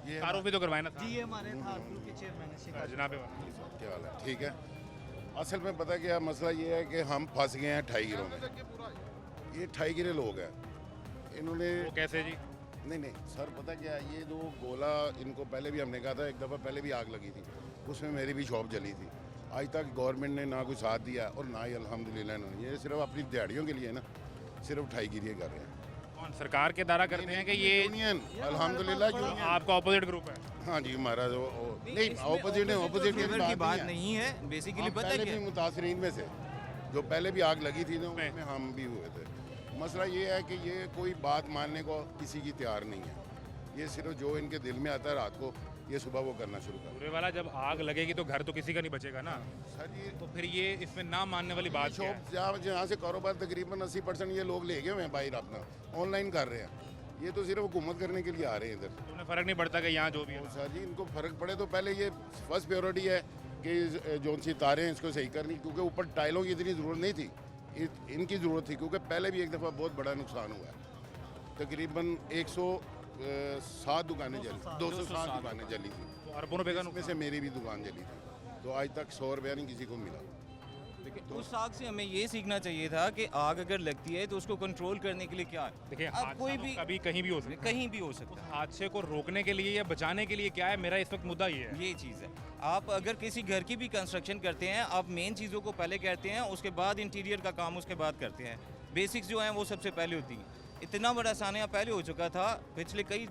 ये आरोप भी तो करवाए ना जी ये हमारे थार ग्रुप के चेयरमैन है शिकायत। जनाब। क्या हाल है? ठीक है। असल में पता क्या मसला ये है कि हम फंस गए हैं 28 गिरोह में। ये 28 गिरे लोग हैं, इन्होंने वो कैसे जी? नहीं सर, पता क्या है, ये जो गोला इनको पहले भी हमने कहा था, एक दफ़ा पहले भी आग लगी थी, उसमें मेरी भी शॉप जली थी। आज तक गवर्नमेंट ने ना कोई साथ दिया और ना ही अल्हम्दुलिल्लाह इन्होंने, ये सिर्फ अपनी दिहाड़ियों के लिए ना सिर्फ 28 गिरिए कर रहे हैं। कौन सरकार के दारा करते हैं कि ये यूनियन अल्हम्दुलिल्लाह यूनियन। आपका ऑपोजिट ग्रुप है? हाँ जी, हमारा जो नहीं ऑपोजिट है, ऑपोजिट की बात नहीं है। बेसिकली पता पहले क्या भी मुतासरीन में से जो पहले भी आग लगी थी ना उसमें हम भी हुए थे। मसला ये है कि ये कोई बात मानने को किसी की तैयार नहीं है, ये सिर्फ जो इनके दिल में आता है रात को ये सुबह वो करना शुरू कर। पूरे वाला जब आग लगेगी तो घर तो किसी का नहीं बचेगा ना, सर ये तो फिर ये इसमें ना मानने वाली बात क्या है? शॉप जहाँ से कारोबार तकरीबन 80% ये लोग ले गए हुए हैं बाहर, अपना ऑनलाइन कर रहे हैं। ये तो सिर्फ हुकूमत करने के लिए आ रहे हैं इधर। तो उन्हें फर्क नहीं पड़ता कि यहाँ जो भी है? सर जी इनको फ़र्क पड़े तो पहले ये फर्स्ट प्रायोरिटी है कि जो सी तारें हैं इसको सही करनी, क्योंकि ऊपर टाइलों की इतनी ज़रूरत नहीं थी, इनकी ज़रूरत थी, क्योंकि पहले भी एक दफ़ा बहुत बड़ा नुकसान हुआ है। तकरीबन 107 दुकानें जली, 207 दुकानें जली थी, तो अरबों रुपए का इसमें से मेरी भी दुकान जली थी। तो आज तक 100 रुपया नहीं किसी को मिला। देखिए उस आग से हमें ये सीखना चाहिए था कि आग अगर लगती है तो उसको कंट्रोल करने के लिए क्या है। देखिए अब हादसा कोई तो भी कभी कहीं भी हो सकता है। कहीं भी हो सकता है। हादसे को रोकने के लिए या बचाने के लिए क्या है, मेरा इस वक्त मुद्दा ये है। ये चीज़ है, आप अगर किसी घर की भी कंस्ट्रक्शन करते हैं, आप मेन चीज़ों को पहले करते हैं, उसके बाद इंटीरियर का काम उसके बाद करते हैं। बेसिक्स जो हैं वो सबसे पहले होती हैं। इतना बड़ा सानिया पहले हो चुका था पिछले कई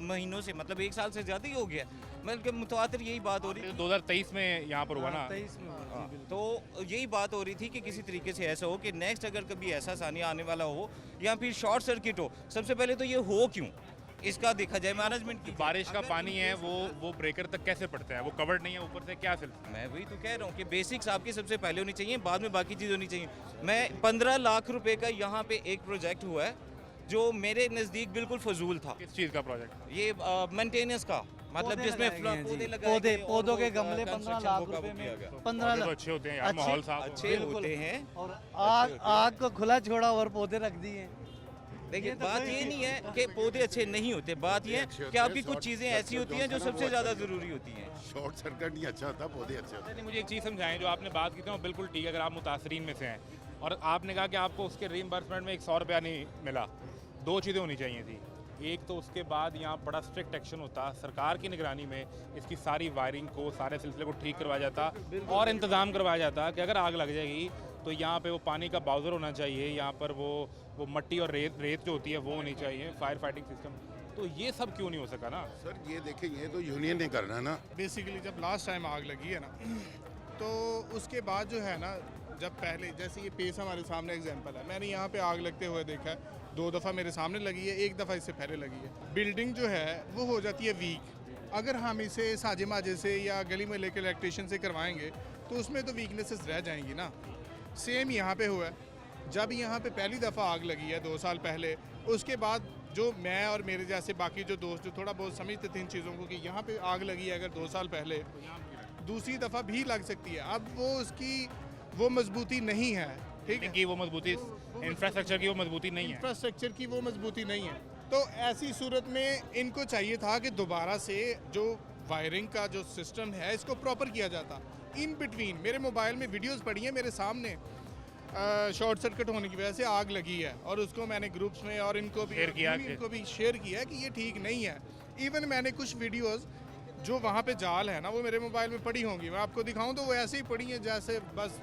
महीनों से, मतलब 1 साल से ज़्यादा ही हो गया। मतलब मुतवातिर यही बात हो रही थी 2023 में यहाँ पर हुआ ना। 23 में हुआ, जी, बिल्कुल। तो यही बात हो रही थी कि किसी तरीके से ऐसा हो कि नेक्स्ट अगर कभी ऐसा सानिया आने वाला हो या फिर शॉर्ट सर्किट हो, सबसे पहले तो ये हो क्यों, इसका देखा जाए मैनेजमेंट की। बारिश का अगर पानी है वो ब्रेकर तक कैसे पड़ता है, वो कवर्ड नहीं है ऊपर से, क्या सिलसिला? मैं वही तो कह रहा हूँ कि बेसिक्स आपकी सबसे पहले होनी चाहिए, बाद में बाकी चीज़ होनी चाहिए। मैं 15 लाख रुपए का यहाँ पे एक प्रोजेक्ट हुआ है जो मेरे नज़दीक बिल्कुल फजूल था। किस चीज़ का प्रोजेक्ट? ये मेंटेनेंस का, मतलब पौधे जिसमें लगाए गए हैं पौधे जी। लगाए गए और पौधों के वो, गमले 15 construction लाख वो रुपए काबू किया में गया। 15 तो लाख अच्छे होते हैं यार, अच्छे- माहौल साफ अच्छे बिल्कुल। होते हैं। और आग को खुला छोड़ा और पौधे रख दिए। देखिए ये तो बात कोई- ये नहीं है कि पौधे अच्छे नहीं होते, बात ये अच्छे है होते कि हैं, आपकी कुछ short- चीज़ें ऐसी short होती हैं जो होता है ना, सबसे वो ज़्यादा अच्छा ज़रूरी होती हैं। शॉर्ट सर्किट नहीं अच्छा होता, पौधे अच्छे होते हैं। नहीं, मुझे एक चीज़ समझाएं, जो आपने बात की थी वो बिल्कुल ठीक है, अगर आप मुतासरीन में से हैं और आपने कहा कि आपको उसके रीइंबर्समेंट में 100 रुपया नहीं मिला, दो चीज़ें होनी चाहिए थी। एक तो उसके बाद यहाँ बड़ा स्ट्रिक्ट एक्शन होता, सरकार की निगरानी में इसकी सारी वायरिंग को, सारे सिलसिले को ठीक करवाया जाता और इंतज़ाम करवाया जाता कि अगर आग लग जाएगी तो यहाँ पे वो पानी का बाउज़र होना चाहिए, यहाँ पर वो मट्टी और रेत जो होती है वो होनी चाहिए, फायर फाइटिंग सिस्टम। तो ये सब क्यों नहीं हो सका ना? सर ये देखें, ये तो यूनियन ने करना है ना। बेसिकली जब लास्ट टाइम आग लगी है ना, तो उसके बाद जो है ना, जब पहले जैसे ये पेस हमारे सामने एग्जांपल है, मैंने यहाँ पे आग लगते हुए देखा है, 2 दफ़ा मेरे सामने लगी है, 1 दफ़ा इससे पहले लगी है। बिल्डिंग जो है वो हो जाती है वीक। अगर हम इसे साजे माजे से या गली में लेकर इलेक्ट्रिशियन से करवाएंगे तो उसमें तो वीकनेसेस रह जाएंगी ना। सेम यहाँ पे हुआ है, जब यहाँ पे पहली दफ़ा आग लगी है 2 साल पहले, उसके बाद जो मैं और मेरे जैसे बाकी जो दोस्त जो थोड़ा बहुत समझते थे इन चीज़ों को कि यहाँ पे आग लगी है अगर 2 साल पहले, दूसरी दफ़ा भी लग सकती है। अब वो उसकी वो मजबूती नहीं है, ठीक है, कि वो मजबूती, इंफ्रास्ट्रक्चर की वो मजबूती नहीं है। इंफ्रास्ट्रक्चर की वो मजबूती नहीं है। तो ऐसी सूरत में इनको चाहिए था कि दोबारा से जो वायरिंग का जो सिस्टम है इसको प्रॉपर किया जाता। इन बिटवीन मेरे मोबाइल में वीडियोस पड़ी हैं मेरे सामने, शॉर्ट सर्किट होने की वजह से आग लगी है और उसको मैंने ग्रुप्स में और इनको भी शेयर किया कि ये ठीक नहीं है। इवन मैंने कुछ वीडियोस जो वहाँ पे जाल है ना वो मेरे मोबाइल में पड़ी होंगी, मैं आपको दिखाऊं तो वो ऐसे ही पड़ी हैं जैसे बस,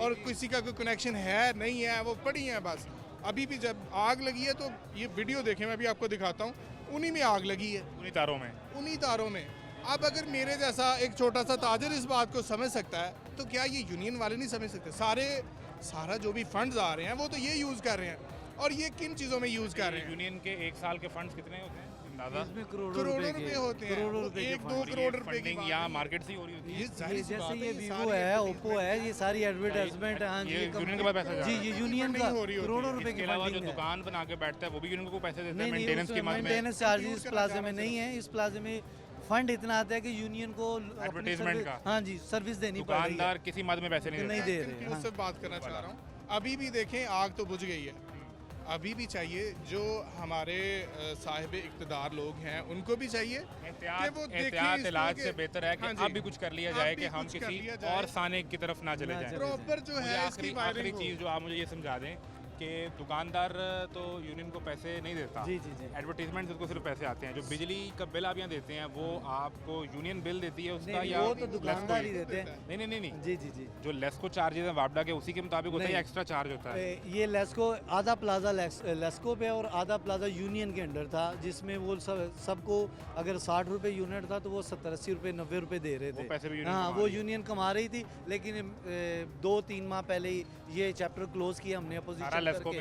और किसी का कोई कनेक्शन है नहीं है, वो पड़ी हैं बस। अभी भी जब आग लगी है तो ये वीडियो देखें, मैं भी आपको दिखाता हूँ, उन्हीं में आग लगी है, उन्हीं तारों में। उन्हीं तारों में। अब अगर मेरे जैसा एक छोटा सा ताजर इस बात को समझ सकता है तो क्या ये यूनियन वाले नहीं समझ सकते? सारा जो भी फंड्स आ रहे हैं वो तो ये यूज़ कर रहे हैं, और ये किन चीज़ों में यूज़ कर रहे हैं? यूनियन के 1 साल के फंड्स कितने होते हैं अंदाजा? इसमें करोड़ों करोड़ों रुपए होते हैं, करोड़ों रुपए के 1-2 करोड़ रुपए की फंडिंग बात यहाँ नहीं है। मार्केट से ही हो रही होती है। ये जाहिर सी जैसे बात है, ये ये वीवो सारी है, advertisement ओप्पो है, ये सारी एडवर्टाइजमेंट है। हाँ जी, ये यूनियन के पास पैसा जा जी रहा है। ये यूनियन नहीं का हो रही होती करोड़ों है। रुपए इसके की अलावा जो फंडिंग है। दुकान बना के बैठता है वो भी यूनियन को पैसे देता है नहीं मेंटेनेंस की मद में। मेंटेनेंस चार्जेस प्लाजा में नहीं है। इस प्लाजा में फंड इतना आता है कि यूनियन को अपनी एडवर्टाइजमेंट सर्विस- का। हाँ जी सर्विस देनी पड़ रही है। दुकानदार किसी मद में पैसे नहीं नहीं देता। दे रहे हैं। उससे बात करना चाह रहा हूँ। अभी भी देखें आग तो बुझ गई है, अभी भी चाहिए, जो हमारे साहिब इक़्तिदार लोग हैं उनको भी चाहिए कि वो देखें एहतियात इसको इलाज कि- से बेहतर है कि हाँ अब जी, भी कुछ कर लिया अब जाए भी कि हम कुछ कर किसी लिया जाए। और साने की तरफ ना चले ना जाएं। चले प्रॉपर जो मुझे है आखिरी इसकी आखिरी वायरिंग चीज़ जो आप मुझे ये समझा दें कि दुकानदार तो यूनियन को पैसे नहीं देता। जी जी जी एडवर्टीजमेंट से उसको सिर्फ पैसे आते हैं। जो बिजली का बिल आप यहाँ देते हैं वो आपको यूनियन बिल देती है उसका, नहीं, या वो तो लेस्को दुकानदार ही ही? देते हैं। नहीं नहीं नहीं नहीं, जी जी जी जो लेस्को चार्जेस हैं वापडा के उसी के मुताबिक होता है या नहीं। एक्स्ट्रा चार्ज होता है? ये लेस्को आधा प्लाजा लेस्को पे और आधा प्लाजा यूनियन के अंडर था, जिसमें वो सबको अगर 60 रुपये यूनिट था तो वो 70-80 रुपये 90 रुपये दे रहे वो थे। पैसे भी यूनियन हाँ, कमा वो रही है। यूनियन कमा रही थी, लेकिन 2-3 माह पहले ही ये चैप्टर क्लोज किया हमने सारा अपोजिशन लेस्को करके। में